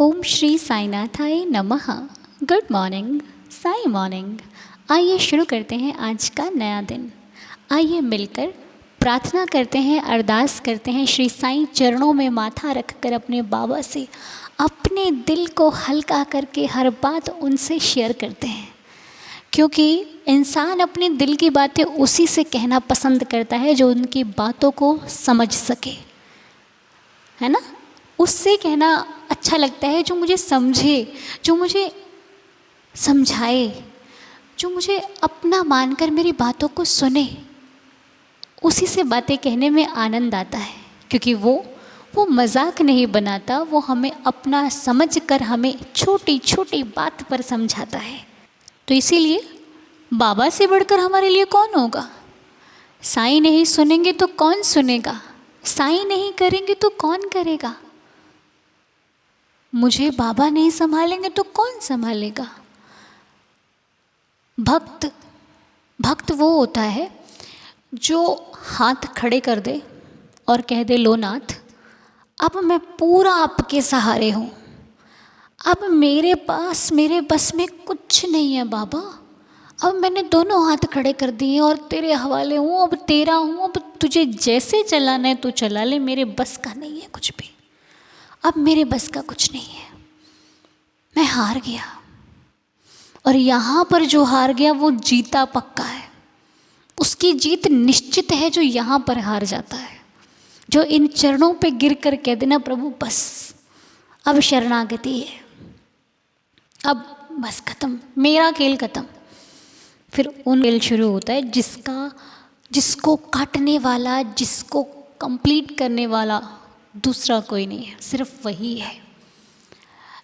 ओम श्री साईनाथाय नमः। Good morning, Sai morning. आइए शुरू करते हैं आज का नया दिन। आइए मिलकर प्रार्थना करते हैं, अरदास करते हैं, श्री साईं चरणों में माथा रखकर अपने बाबा से अपने दिल को हल्का करके हर बात उनसे शेयर करते हैं। क्योंकि इंसान अपने दिल की बातें उसी से कहना पसंद करता है जो उनकी बातों को समझ सके, है ना। उससे कहना अच्छा लगता है जो मुझे समझे, जो मुझे समझाए, जो मुझे अपना मानकर मेरी बातों को सुने। उसी से बातें कहने में आनंद आता है, क्योंकि वो मजाक नहीं बनाता, वो हमें अपना समझकर हमें छोटी छोटी बात पर समझाता है। तो इसीलिए बाबा से बढ़कर हमारे लिए कौन होगा। साईं नहीं सुनेंगे तो कौन सुनेगा, साईं नहीं करेंगे तो कौन करेगा। मुझे बाबा नहीं संभालेंगे तो कौन संभालेगा। भक्त वो होता है जो हाथ खड़े कर दे और कह दे, लो नाथ, अब मैं पूरा आपके सहारे हूँ, अब मेरे पास मेरे बस में कुछ नहीं है बाबा, अब मैंने दोनों हाथ खड़े कर दिए और तेरे हवाले हूँ, अब तेरा हूँ, अब तुझे जैसे चलाना है तू चला ले, मेरे बस का नहीं है कुछ भी, अब मेरे बस का कुछ नहीं है, मैं हार गया। और यहाँ पर जो हार गया वो जीता पक्का है, उसकी जीत निश्चित है जो यहाँ पर हार जाता है, जो इन चरणों पे गिर कर कह देना, प्रभु बस अब शरणागति है, अब बस खत्म, मेरा खेल खत्म। फिर उन खेल शुरू होता है जिसको काटने वाला, जिसको कंप्लीट करने वाला दूसरा कोई नहीं है, सिर्फ वही है।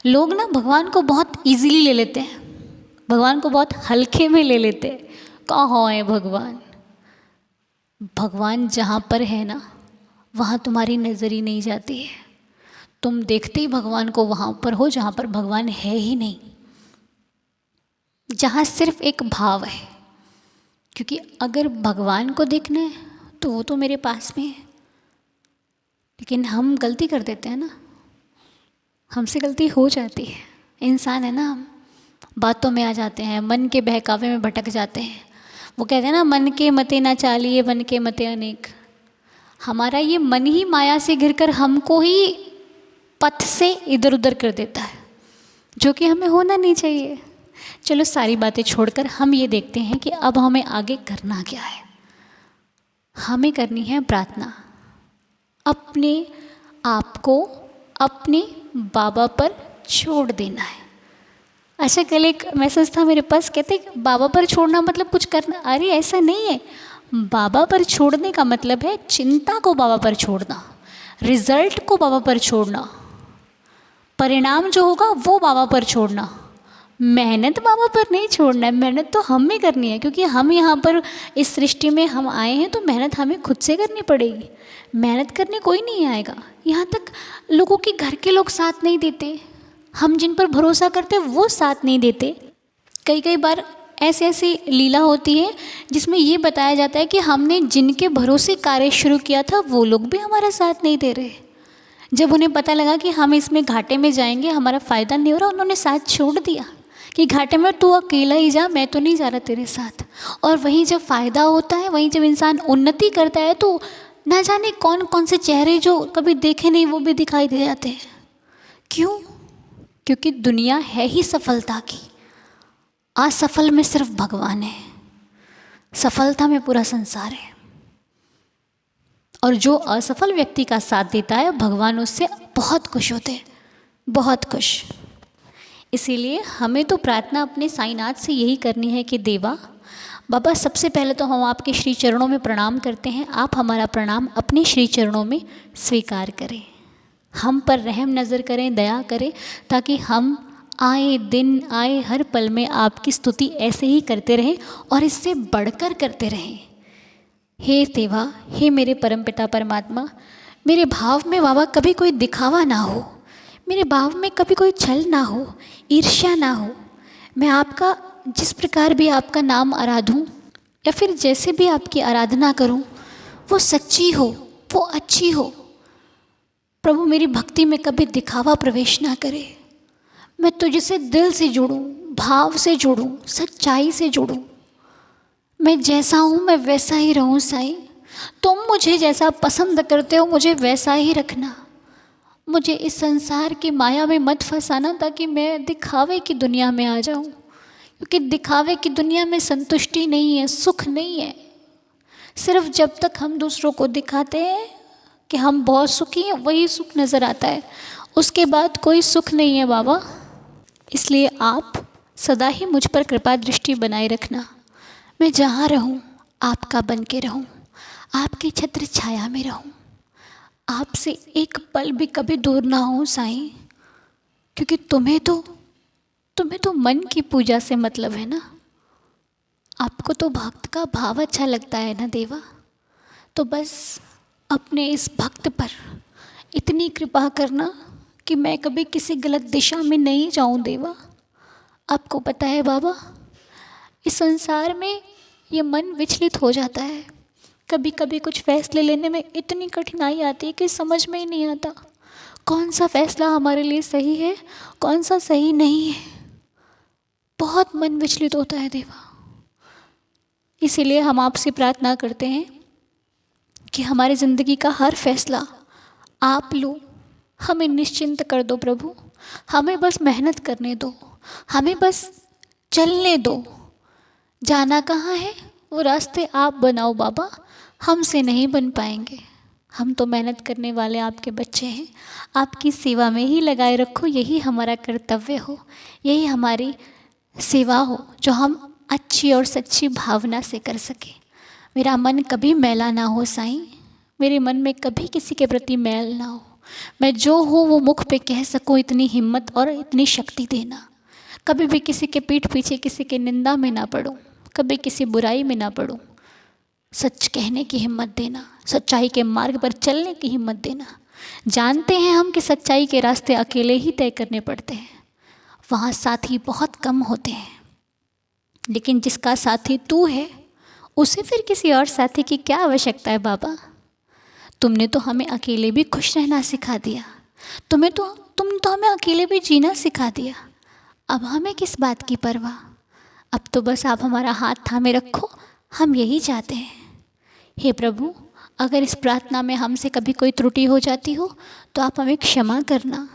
लोग ना भगवान को बहुत इजीली ले लेते हैं, भगवान को बहुत हल्के में ले लेते हैं। कहाँ है भगवान। भगवान जहाँ पर है ना, वहाँ तुम्हारी नज़र ही नहीं जाती है। तुम देखते ही भगवान को वहाँ पर हो जहाँ पर भगवान है ही नहीं, जहाँ सिर्फ एक भाव है। क्योंकि अगर भगवान को देखना है तो वो तो मेरे पास में है, लेकिन हम गलती कर देते हैं ना, हमसे गलती हो जाती है, इंसान है ना, हम बातों में आ जाते हैं, मन के बहकावे में भटक जाते हैं। वो कहते हैं ना, मन के मते ना चालिए, मन के मते अनेक। हमारा ये मन ही माया से घिरकर हमको ही पथ से इधर उधर कर देता है, जो कि हमें होना नहीं चाहिए। चलो सारी बातें छोड़कर हम ये देखते हैं कि अब हमें आगे करना क्या है। हमें करनी है प्रार्थना, अपने आप को अपने बाबा पर छोड़ देना है। अच्छा, कल एक मैसेज था मेरे पास, कहते बाबा पर छोड़ना मतलब कुछ करना। अरे ऐसा नहीं है, बाबा पर छोड़ने का मतलब है चिंता को बाबा पर छोड़ना, रिजल्ट को बाबा पर छोड़ना, परिणाम जो होगा वो बाबा पर छोड़ना। मेहनत बाबा पर नहीं छोड़ना है, मेहनत तो हमें करनी है, क्योंकि हम यहाँ पर इस सृष्टि में हम आए हैं तो मेहनत हमें खुद से करनी पड़ेगी। मेहनत करने कोई नहीं आएगा। यहाँ तक लोगों के घर के लोग साथ नहीं देते, हम जिन पर भरोसा करते वो साथ नहीं देते। कई बार ऐसी ऐसी लीला होती है जिसमें ये बताया जाता है कि हमने जिनके भरोसे कार्य शुरू किया था वो लोग भी हमारा साथ नहीं दे रहे। जब उन्हें पता लगा कि हम इसमें घाटे में जाएंगे, हमारा फ़ायदा नहीं हो रहा, उन्होंने साथ छोड़ दिया कि घाटे में तू अकेला ही जा, मैं तो नहीं जा रहा तेरे साथ। और वहीं जब फ़ायदा होता है, वहीं जब इंसान उन्नति करता है, तो ना जाने कौन कौन से चेहरे जो कभी देखे नहीं वो भी दिखाई दे जाते हैं। क्यों? क्योंकि दुनिया है ही सफलता की, असफल में सिर्फ भगवान है, सफलता में पूरा संसार है। और जो असफल व्यक्ति का साथ देता है, भगवान उससे बहुत खुश होते हैं, बहुत खुश। इसीलिए हमें तो प्रार्थना अपने साईनाथ से यही करनी है कि देवा बाबा, सबसे पहले तो हम आपके श्री चरणों में प्रणाम करते हैं, आप हमारा प्रणाम अपने श्री चरणों में स्वीकार करें, हम पर रहम नज़र करें, दया करें, ताकि हम आए दिन आए हर पल में आपकी स्तुति ऐसे ही करते रहें और इससे बढ़कर करते रहें। हे देवा, हे मेरे परमपिता परमात्मा, मेरे भाव में बाबा कभी कोई दिखावा ना हो, मेरे भाव में कभी कोई छल ना हो, ईर्ष्या ना हो। मैं आपका जिस प्रकार भी आपका नाम आराधूं या फिर जैसे भी आपकी आराधना करूं, वो सच्ची हो, वो अच्छी हो। प्रभु मेरी भक्ति में कभी दिखावा प्रवेश ना करे, मैं तुझसे दिल से जुड़ूं, भाव से जुड़ूं, सच्चाई से जुड़ूं। मैं जैसा हूँ मैं वैसा ही रहूं साईं। तुम मुझे जैसा पसंद करते हो मुझे वैसा ही रखना। मुझे इस संसार की माया में मत फंसाना ताकि मैं दिखावे की दुनिया में आ जाऊं, क्योंकि दिखावे की दुनिया में संतुष्टि नहीं है, सुख नहीं है। सिर्फ जब तक हम दूसरों को दिखाते हैं कि हम बहुत सुखी हैं वही सुख नज़र आता है, उसके बाद कोई सुख नहीं है बाबा। इसलिए आप सदा ही मुझ पर कृपा दृष्टि बनाए रखना। मैं जहाँ रहूँ आपका बन के रहूँ, आपकी छत्र छाया में रहूँ, आपसे एक पल भी कभी दूर ना हो साईं। क्योंकि तुम्हें तो मन की पूजा से मतलब है ना। आपको तो भक्त का भाव अच्छा लगता है ना देवा। तो बस अपने इस भक्त पर इतनी कृपा करना कि मैं कभी किसी गलत दिशा में नहीं जाऊं देवा। आपको पता है बाबा, इस संसार में ये मन विचलित हो जाता है। कभी कभी कुछ फैसले लेने में इतनी कठिनाई आती है कि समझ में ही नहीं आता कौन सा फैसला हमारे लिए सही है, कौन सा सही नहीं है। बहुत मन विचलित होता है देवा। इसीलिए हम आपसे प्रार्थना करते हैं कि हमारी ज़िंदगी का हर फैसला आप लो, हमें निश्चिंत कर दो प्रभु। हमें बस मेहनत करने दो, हमें बस चलने दो। जाना कहाँ है वो रास्ते आप बनाओ बाबा, हमसे नहीं बन पाएंगे। हम तो मेहनत करने वाले आपके बच्चे हैं, आपकी सेवा में ही लगाए रखो। यही हमारा कर्तव्य हो, यही हमारी सेवा हो जो हम अच्छी और सच्ची भावना से कर सके। मेरा मन कभी मैला ना हो साईं, मेरे मन में कभी किसी के प्रति मैल ना हो। मैं जो हूँ वो मुख पे कह सकूँ, इतनी हिम्मत और इतनी शक्ति देना। कभी भी किसी के पीठ पीछे किसी के निंदा में ना पड़ूँ, कभी किसी बुराई में ना पड़ूँ। सच कहने की हिम्मत देना, सच्चाई के मार्ग पर चलने की हिम्मत देना। जानते हैं हम कि सच्चाई के रास्ते अकेले ही तय करने पड़ते हैं, वहाँ साथी बहुत कम होते हैं। लेकिन जिसका साथी तू है उसे फिर किसी और साथी की क्या आवश्यकता है बाबा। तुमने तो हमें अकेले भी खुश रहना सिखा दिया, तुमने तो हमें अकेले भी जीना सिखा दिया। अब हमें किस बात की परवाह। अब तो बस आप हमारा हाथ थामे रखो, हम यही चाहते हैं। हे प्रभु, अगर इस प्रार्थना में हमसे कभी कोई त्रुटि हो जाती हो तो आप हमें क्षमा करना।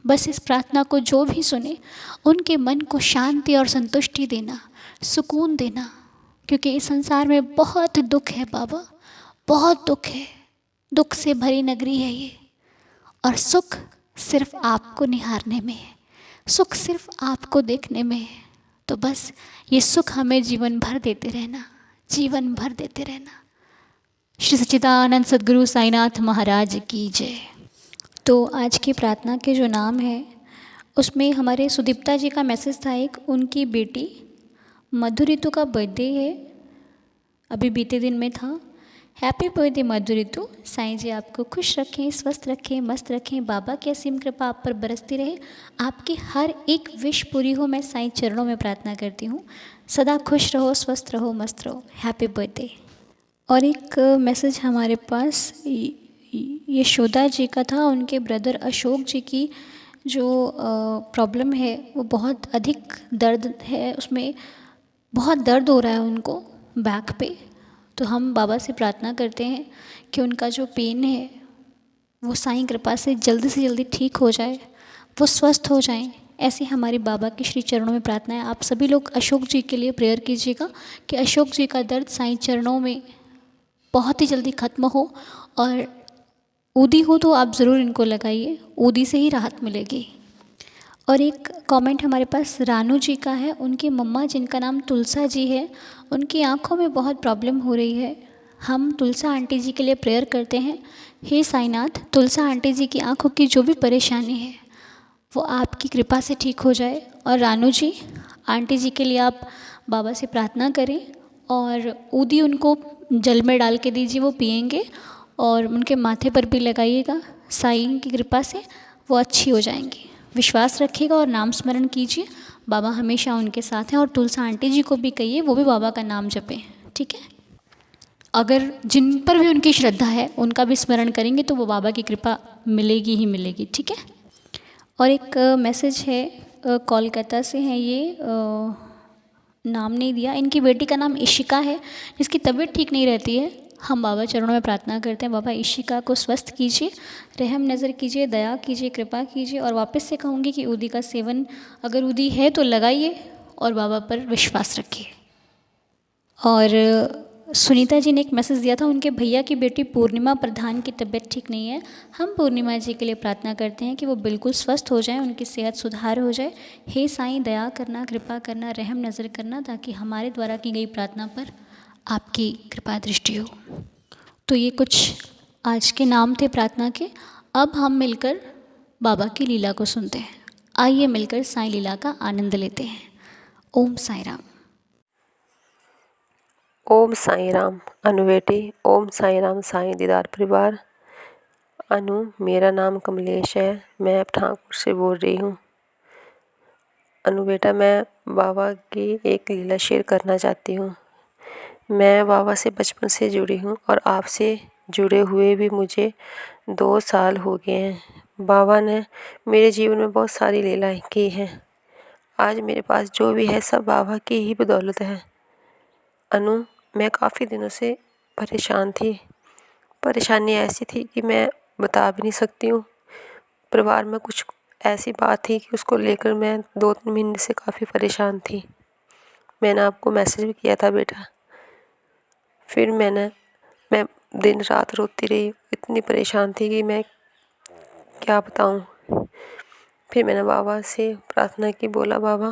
बस इस प्रार्थना को जो भी सुने उनके मन को शांति और संतुष्टि देना, सुकून देना। क्योंकि इस संसार में बहुत दुख है बाबा, बहुत दुख है। दुख से भरी नगरी है ये, और सुख सिर्फ आपको निहारने में है, सुख सिर्फ आपको देखने में है। तो बस ये सुख हमें जीवन भर देते रहना, जीवन भर देते रहना। श्री सच्चिदानंद सद्गुरु साईनाथ महाराज की जय। तो आज की प्रार्थना के जो नाम है उसमें हमारे सुदीप्ता जी का मैसेज था एक, उनकी बेटी मधु ऋतु का बर्थडे है, अभी बीते दिन में था। हैप्पी बर्थडे मधु ऋतु। साईं जी आपको खुश रखें, स्वस्थ रखें, मस्त रखें। बाबा की असीम कृपा आप पर बरसती रहे, आपकी हर एक विश पूरी हो। मैं साईं चरणों में प्रार्थना करती हूँ। सदा खुश रहो, स्वस्थ रहो, मस्त रहो। Happy birthday. और एक मैसेज हमारे पास यशोदा जी का था, उनके ब्रदर अशोक जी की जो प्रॉब्लम है वो बहुत अधिक दर्द है, उसमें बहुत दर्द हो रहा है उनको बैक पे। तो हम बाबा से प्रार्थना करते हैं कि उनका जो पेन है वो साईं कृपा से जल्दी ठीक हो जाए, वो स्वस्थ हो जाएं। ऐसी हमारी बाबा के श्री चरणों में प्रार्थना है। आप सभी लोग अशोक जी के लिए प्रेयर कीजिएगा कि अशोक जी का दर्द साईं चरणों में बहुत ही जल्दी ख़त्म हो। और ऊदी हो तो आप ज़रूर इनको लगाइए, ऊदी से ही राहत मिलेगी। और एक कमेंट हमारे पास रानू जी का है, उनकी मम्मा जिनका नाम तुलसा जी है, उनकी आँखों में बहुत प्रॉब्लम हो रही है। हम तुलसा आंटी जी के लिए प्रेयर करते हैं। हे साईनाथ, तुलसा आंटी जी की आँखों की जो भी परेशानी है वो आपकी कृपा से ठीक हो जाए। और रानू जी, आंटी जी के लिए आप बाबा से प्रार्थना करें और ऊदी उनको जल में डाल के दीजिए, वो पिएंगे और उनके माथे पर भी लगाइएगा। साईं की कृपा से वो अच्छी हो जाएंगी। विश्वास रखिएगा और नाम स्मरण कीजिए, बाबा हमेशा उनके साथ हैं। और तुलसा आंटी जी को भी कहिए वो भी बाबा का नाम जपें, ठीक है। अगर जिन पर भी उनकी श्रद्धा है उनका भी स्मरण करेंगे तो वो बाबा की कृपा मिलेगी ही मिलेगी, ठीक है। और एक मैसेज है कोलकाता से हैं ये, नाम नहीं दिया। इनकी बेटी का नाम इशिका है, जिसकी तबीयत ठीक नहीं रहती है। हम बाबा चरणों में प्रार्थना करते हैं, बाबा इशिका को स्वस्थ कीजिए, रहम नज़र कीजिए, दया कीजिए, कृपा कीजिए। और वापस से कहूँगी कि उदी का सेवन अगर उदी है तो लगाइए और बाबा पर विश्वास रखिए। और सुनीता जी ने एक मैसेज दिया था, उनके भैया की बेटी पूर्णिमा प्रधान की तबीयत ठीक नहीं है। हम पूर्णिमा जी के लिए प्रार्थना करते हैं कि वो बिल्कुल स्वस्थ हो जाएं, उनकी सेहत सुधार हो जाए। हे साईं, दया करना, कृपा करना, रहम नज़र करना, ताकि हमारे द्वारा की गई प्रार्थना पर आपकी कृपा दृष्टि हो। तो ये कुछ आज के नाम थे प्रार्थना के। अब हम मिलकर बाबा की लीला को सुनते हैं। आइए मिलकर साईं लीला का आनंद लेते हैं। ओम साईं राम। ओम साईं राम। अनु बेटी, ओम साईं राम। साईं दीदार परिवार। अनु, मेरा नाम कमलेश है, मैं पठानकोट से बोल रही हूँ। अनु बेटा, मैं बाबा की एक लीला शेयर करना चाहती हूँ। मैं बाबा से बचपन से जुड़ी हूँ और आपसे जुड़े हुए भी मुझे 2 साल हो गए हैं। बाबा ने मेरे जीवन में बहुत सारी लीलाएं की हैं। आज मेरे पास जो भी है सब बाबा की ही बदौलत है। अनु, मैं काफ़ी दिनों से परेशान थी। परेशानी ऐसी थी कि मैं बता भी नहीं सकती हूँ। परिवार में कुछ ऐसी बात थी कि उसको लेकर मैं 2-3 महीने से काफ़ी परेशान थी। मैंने आपको मैसेज भी किया था बेटा। फिर मैं दिन रात रोती रही, इतनी परेशान थी कि मैं क्या बताऊँ। फिर मैंने बाबा से प्रार्थना की, बोला बाबा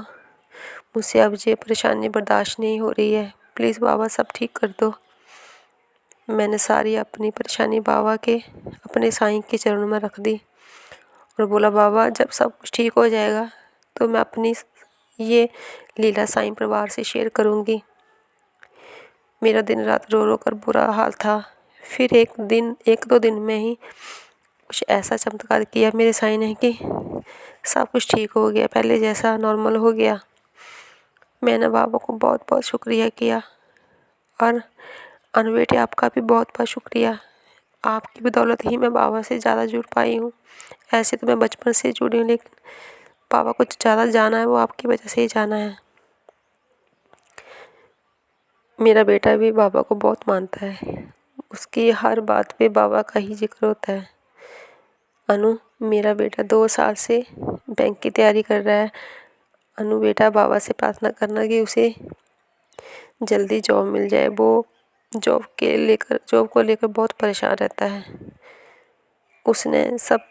मुझसे अब ये परेशानी बर्दाश्त नहीं हो रही है, प्लीज़ बाबा सब ठीक कर दो। मैंने सारी अपनी परेशानी बाबा के, अपने साईं के चरणों में रख दी और बोला बाबा जब सब कुछ ठीक हो जाएगा तो मैं अपनी ये लीला साईं परिवार से शेयर करूँगी। मेरा दिन रात रो रो कर बुरा हाल था। फिर एक दिन 1-2 दिन में ही कुछ ऐसा चमत्कार किया मेरे साईं ने कि सब कुछ ठीक हो गया, पहले जैसा नॉर्मल हो गया। मैंने बाबा को बहुत बहुत शुक्रिया किया और अनु बेटे आपका भी बहुत बहुत शुक्रिया। आपकी बदौलत ही मैं बाबा से ज़्यादा जुड़ पाई हूँ। ऐसे तो मैं बचपन से जुड़ी हूँ, लेकिन बाबा को ज़्यादा जाना है वो आपकी वजह से ही जाना है। मेरा बेटा भी बाबा को बहुत मानता है, उसकी हर बात पे बाबा का ही जिक्र होता है। अनु, मेरा बेटा 2 साल से बैंक की तैयारी कर रहा है। अनु बेटा, बाबा से प्रार्थना करना कि उसे जल्दी जॉब मिल जाए। वो जॉब को लेकर बहुत परेशान रहता है। उसने सब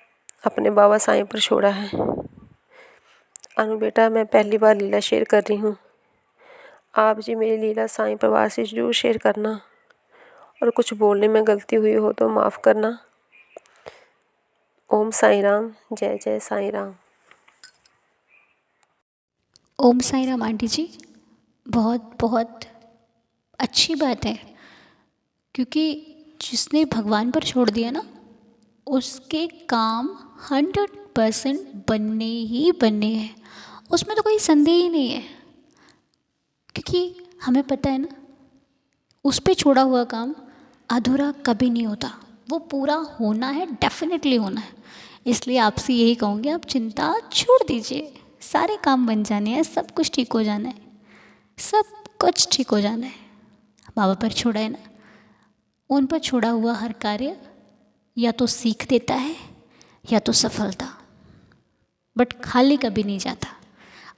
अपने बाबा साईं पर छोड़ा है। अनु बेटा, मैं पहली बार लीला शेयर कर रही हूँ। आप जी मेरी लीला साईं परिवार से जरूर शेयर करना और कुछ बोलने में गलती हुई हो तो माफ़ करना। ओम साईं राम। जय जय साईं राम। ओम साईं राम आंटी जी, बहुत बहुत अच्छी बात है, क्योंकि जिसने भगवान पर छोड़ दिया ना, उसके काम 100% बनने ही बनने हैं। उसमें तो कोई संदेह ही नहीं है, क्योंकि हमें पता है ना, उस पे छोड़ा हुआ काम अधूरा कभी नहीं होता, वो पूरा होना है, डेफिनेटली होना है। इसलिए आपसे यही कहूँगी, आप चिंता छोड़ दीजिए, सारे काम बन जाने हैं, सब कुछ ठीक हो जाना है, सब कुछ ठीक हो जाना है। बाबा पर छोड़ा है ना, उन पर छोड़ा हुआ हर कार्य या तो सीख देता है या तो सफलता, बट खाली कभी नहीं जाता।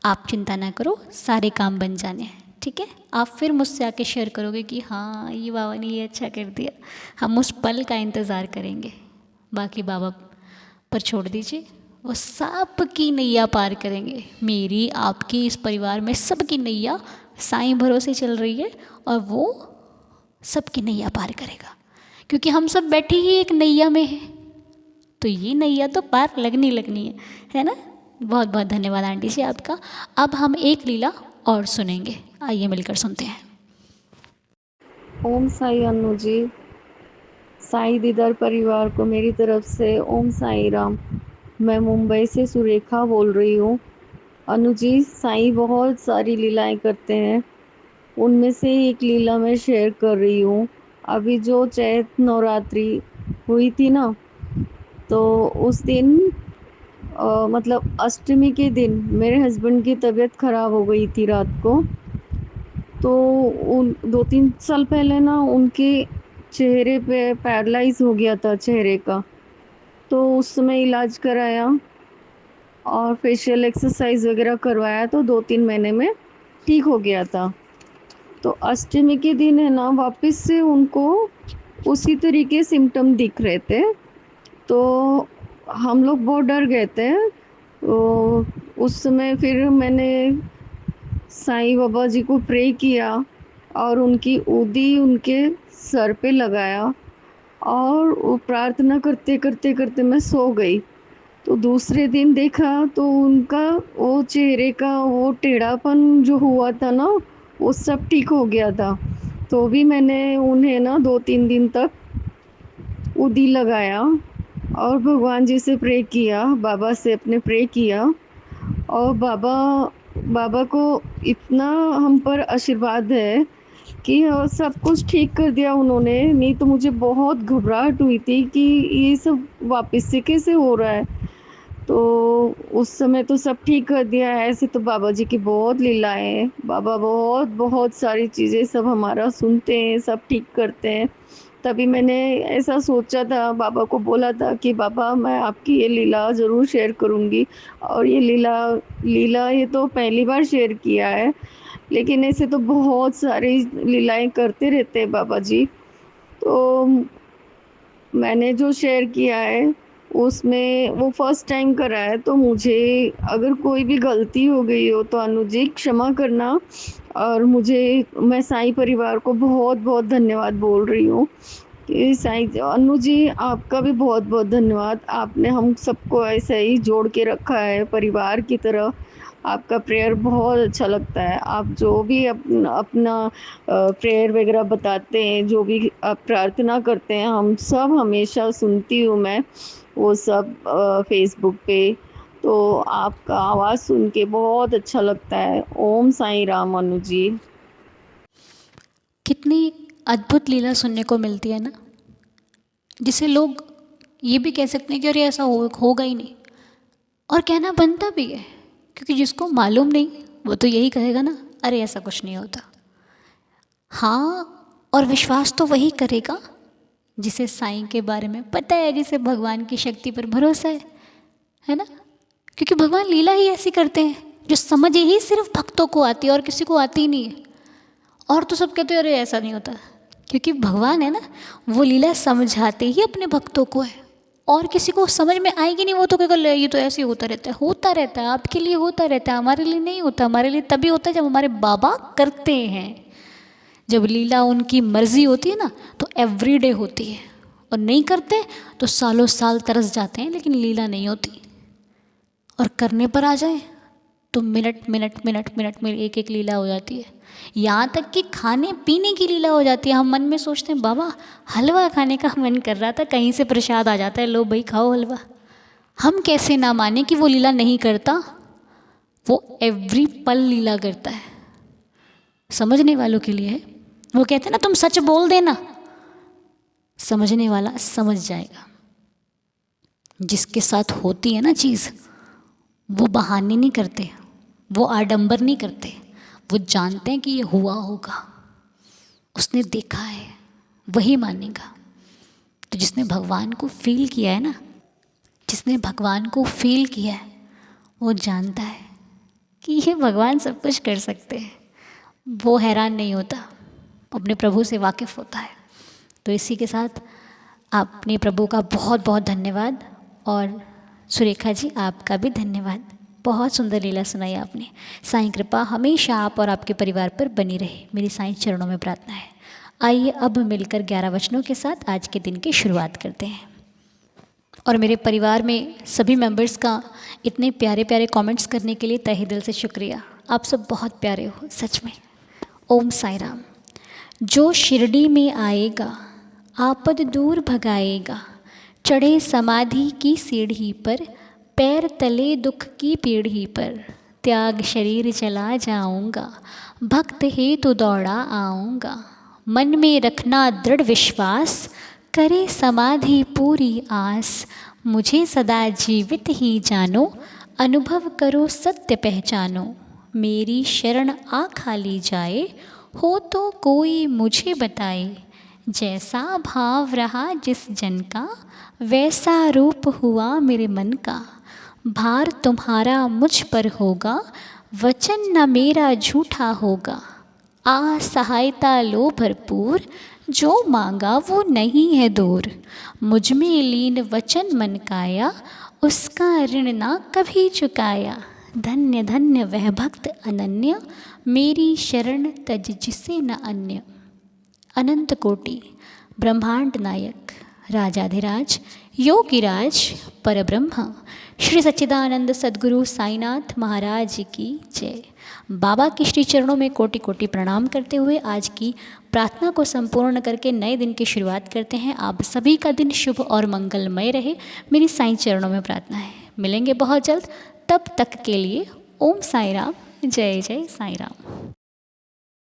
आप चिंता ना करो, सारे काम बन जाने हैं, ठीक है। आप फिर मुझसे आके शेयर करोगे कि हाँ ये बाबा ने ये अच्छा कर दिया। हम उस पल का इंतज़ार करेंगे। बाकी बाबा पर छोड़ दीजिए, वो सबकी नैया पार करेंगे। मेरी, आपकी, इस परिवार में सबकी नैया साईं भरोसे चल रही है और वो सबकी नैया पार करेगा, क्योंकि हम सब बैठे ही एक नैया में हैं। तो ये नैया तो पार लगनी है ना। बहुत बहुत धन्यवाद आंटी जी आपका। अब हम एक लीला और सुनेंगे, आइए मिलकर सुनते हैं। ओम साई अनु जी, साई दीदार परिवार को मेरी तरफ से ओम साई राम। मैं मुंबई से सुरेखा बोल रही हूँ। अनु जी, साईं बहुत सारी लीलाएं करते हैं, उनमें से एक लीला मैं शेयर कर रही हूँ। अभी जो चैत नवरात्रि हुई थी ना, तो उस दिन मतलब अष्टमी के दिन मेरे हस्बैंड की तबीयत ख़राब हो गई थी रात को। तो उन 2-3 साल पहले ना उनके चेहरे पे पैरालाइज़ हो गया था चेहरे का। तो उस समय इलाज कराया और फेशियल एक्सरसाइज़ वग़ैरह करवाया तो 2-3 महीने में ठीक हो गया था। तो अष्टमी के दिन है ना वापस से उनको उसी तरीके सिम्पटम दिख रहे थे। तो हम लोग बहुत डर गए थे। तो उस समय फिर मैंने साईं बाबा जी को प्रे किया और उनकी ऊदी उनके सर पे लगाया और वो प्रार्थना करते करते करते मैं सो गई। तो दूसरे दिन देखा तो उनका वो चेहरे का वो टेढ़ापन जो हुआ था ना वो सब ठीक हो गया था। तो भी मैंने उन्हें ना 2-3 दिन तक ऊदी लगाया और भगवान जी से प्रे किया, बाबा से अपने प्रे किया और बाबा बाबा को इतना हम पर आशीर्वाद है कि सब कुछ ठीक कर दिया उन्होंने। नहीं तो मुझे बहुत घबराहट हुई थी कि ये सब वापस से कैसे हो रहा है। तो उस समय तो सब ठीक कर दिया है। ऐसे तो बाबा जी की बहुत लीलाएं हैं। बाबा बहुत बहुत सारी चीज़ें सब हमारा सुनते हैं, सब ठीक करते हैं। तभी मैंने ऐसा सोचा था, बाबा को बोला था कि बाबा मैं आपकी ये लीला ज़रूर शेयर करूँगी। और ये लीला लीला ये तो पहली बार शेयर किया है, लेकिन ऐसे तो बहुत सारी लीलाएं करते रहते हैं बाबा जी। तो मैंने जो शेयर किया है उसमें वो फर्स्ट टाइम करा है, तो मुझे अगर कोई भी गलती हो गई हो तो अनु जी क्षमा करना। और मैं साईं परिवार को बहुत बहुत धन्यवाद बोल रही हूँ कि साईं अनु जी आपका भी बहुत बहुत धन्यवाद। आपने हम सबको ऐसे ही जोड़ के रखा है परिवार की तरह। आपका प्रेयर बहुत अच्छा लगता है। आप जो भी अपना प्रेयर वगैरह बताते हैं, जो भी आप प्रार्थना करते हैं, हम सब हमेशा सुनती हूँ मैं वो सब फेसबुक पे। तो आपका आवाज़ सुन के बहुत अच्छा लगता है। ओम साईं राम अनु जी। कितनी अद्भुत लीला सुनने को मिलती है ना, जिसे लोग ये भी कह सकते हैं कि अरे ऐसा होगा ही नहीं, और कहना बनता भी है, क्योंकि जिसको मालूम नहीं वो तो यही कहेगा ना, अरे ऐसा कुछ नहीं होता। हाँ, और विश्वास तो वही करेगा जिसे साईं के बारे में पता है, जिसे भगवान की शक्ति पर भरोसा है ना। क्योंकि भगवान लीला ही ऐसी करते हैं जो समझ ही सिर्फ भक्तों को आती है और किसी को आती ही नहीं है। और तो सब कहते हैं अरे ऐसा नहीं होता, क्योंकि भगवान है ना, वो लीला समझाते ही अपने भक्तों को है। और किसी को समझ में आएगी नहीं, वो तो कहेगा ले ये तो ऐसे ही होता रहता है। होता रहता है, आपके लिए होता रहता है, हमारे लिए नहीं होता। हमारे लिए तभी होता है जब हमारे बाबा करते हैं। जब लीला उनकी मर्जी होती है ना तो एवरीडे होती है, और नहीं करते तो सालों साल तरस जाते हैं, लेकिन लीला नहीं होती। और करने पर आ जाए तो मिनट मिनट मिनट मिनट में एक एक लीला हो जाती है। यहाँ तक कि खाने पीने की लीला हो जाती है। हम मन में सोचते हैं बाबा हलवा खाने का मन कर रहा था, कहीं से प्रसाद आ जाता है, लो भाई खाओ हलवा। हम कैसे ना माने कि वो लीला नहीं करता, वो एवरी पल लीला करता है। समझने वालों के लिए है। वो कहते हैं ना तुम सच बोल देना, समझने वाला समझ जाएगा। जिसके साथ होती है ना चीज़, वो बहाने नहीं करते, वो आडंबर नहीं करते, वो जानते हैं कि ये हुआ होगा, उसने देखा है, वही मानेगा। तो जिसने भगवान को फील किया है ना, जिसने भगवान को फील किया है, वो जानता है कि ये भगवान सब कुछ कर सकते हैं। वो हैरान नहीं होता, अपने प्रभु से वाकिफ़ होता है। तो इसी के साथ आपने प्रभु का बहुत बहुत धन्यवाद, और सुरेखा जी आपका भी धन्यवाद। बहुत सुंदर लीला सुनाई आपने। साईं कृपा हमेशा आप और आपके परिवार पर बनी रहे, मेरी साईं चरणों में प्रार्थना है। आइए अब मिलकर 11 वचनों के साथ आज के दिन की शुरुआत करते हैं। और मेरे परिवार में सभी मेंबर्स का इतने प्यारे प्यारे कमेंट्स करने के लिए तहे दिल से शुक्रिया। आप सब बहुत प्यारे हो सच में। ओम साईं राम। जो शिरडी में आएगा आपद दूर भगाएगा, चढ़े समाधि की सीढ़ी पर, पैर तले दुख की पीढ़ी पर, त्याग शरीर चला जाऊंगा, भक्त हेतु दौड़ा आऊंगा, मन में रखना दृढ़ विश्वास, करे समाधि पूरी आस, मुझे सदा जीवित ही जानो, अनुभव करो सत्य पहचानो। मेरी शरण आ खाली जाए, हो तो कोई मुझे बताए। जैसा भाव रहा जिस जन का, वैसा रूप हुआ मेरे मन का। भार तुम्हारा मुझ पर होगा, वचन न मेरा झूठा होगा। आ सहायता लो भरपूर, जो मांगा वो नहीं है दूर। मुझ में लीन वचन मन काया, उसका ऋण ना कभी चुकाया। धन्य धन्य वह भक्त अनन्य, मेरी शरण तज जिसे न अन्य। अनंत कोटि ब्रह्मांड नायक राजाधिराज योगिराज परब्रह्म श्री सच्चिदानंद सद्गुरु साईनाथ महाराज की जय। बाबा के श्री चरणों में कोटि कोटि प्रणाम करते हुए आज की प्रार्थना को संपूर्ण करके नए दिन की शुरुआत करते हैं। आप सभी का दिन शुभ और मंगलमय रहे, मेरी साईं चरणों में प्रार्थना है। मिलेंगे बहुत जल्द, तब तक के लिए ओम साई राम, जय जय साई राम।